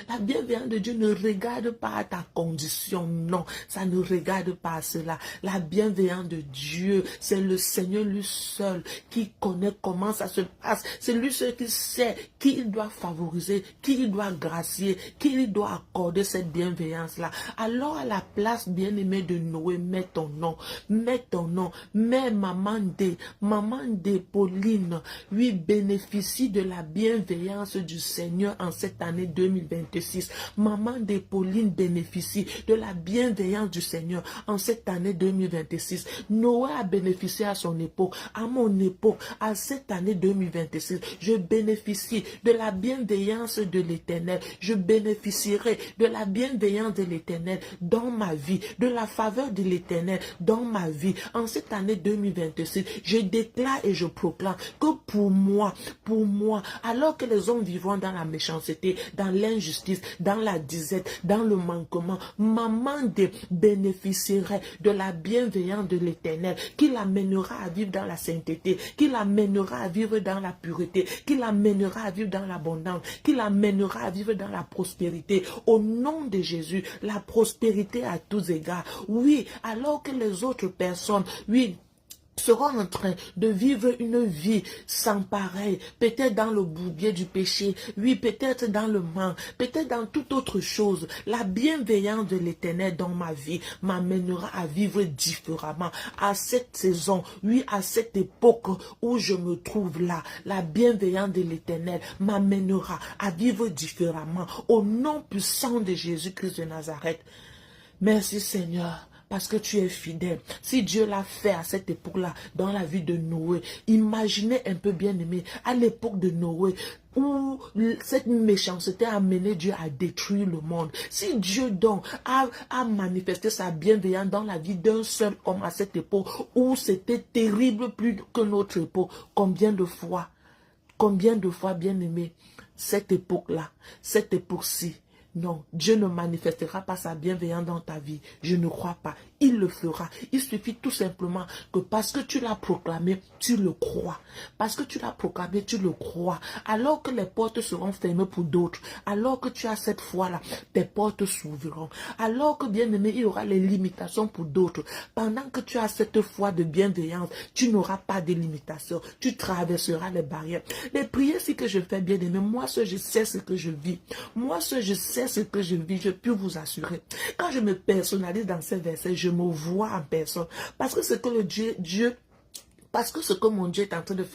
La bienveillance de Dieu ne regarde pas à ta condition, non, ça ne regarde pas à cela. La bienveillance de Dieu, c'est le Seigneur lui seul qui connaît comment ça se passe. C'est lui seul qui sait qui il doit favoriser, qui il doit gracier, qui il doit accorder cette bienveillance-là. Alors à la place, bien-aimé de Noé, mets ton nom, mets maman de Pauline, lui bénéficie de la bienveillance du Seigneur en cette année 2026. Maman de Pauline bénéficie de la bienveillance du Seigneur en cette année 2026. Noé a bénéficié à son époque, à mon époque, à cette année 2026. Je bénéficie de la bienveillance de l'Éternel. Je bénéficierai de la bienveillance de l'Éternel dans ma vie, de la faveur de l'Éternel dans ma vie. En cette année 2026, je déclare et je proclame que pour moi, alors que les hommes vivront dans la méchanceté, dans l'injustice, dans la disette, dans le manquement, maman bénéficierait de la bienveillance de l'Éternel qui l'amènera à vivre dans la sainteté, qui l'amènera à vivre dans la pureté, qui l'amènera à vivre dans l'abondance, qui l'amènera à vivre dans la prospérité. Au nom de Jésus, la prospérité à tous égards. Oui, alors que les autres personnes, oui, seront en train de vivre une vie sans pareil, peut-être dans le bourbier du péché, oui, peut-être dans le manque, peut-être dans toute autre chose. La bienveillance de l'Éternel dans ma vie m'amènera à vivre différemment. À cette saison, oui, à cette époque où je me trouve là, la bienveillance de l'Éternel m'amènera à vivre différemment. Au nom puissant de Jésus-Christ de Nazareth. Merci Seigneur. Parce que tu es fidèle. Si Dieu l'a fait à cette époque-là, dans la vie de Noé, imaginez un peu bien aimé, à l'époque de Noé, où cette méchanceté a amené Dieu à détruire le monde. Si Dieu donc a manifesté sa bienveillance dans la vie d'un seul homme à cette époque, où c'était terrible plus que notre époque, combien de fois, bien aimé, cette époque-là, cette époque-ci, non, Dieu ne manifestera pas sa bienveillance dans ta vie. Je ne crois pas. Il le fera. Il suffit tout simplement que parce que tu l'as proclamé, tu le crois. Parce que tu l'as proclamé, tu le crois. Alors que les portes seront fermées pour d'autres, alors que tu as cette foi-là, tes portes s'ouvriront. Alors que, bien aimé, il y aura les limitations pour d'autres. Pendant que tu as cette foi de bienveillance, tu n'auras pas de limitations. Tu traverseras les barrières. Les prières, si que je fais, bien aimé, moi, je sais ce que je vis. Moi, je sais ce que je vis, je peux vous assurer. Quand je me personnalise dans ces versets, je me vois en personne. Parce que ce que parce que ce que mon Dieu est en train de faire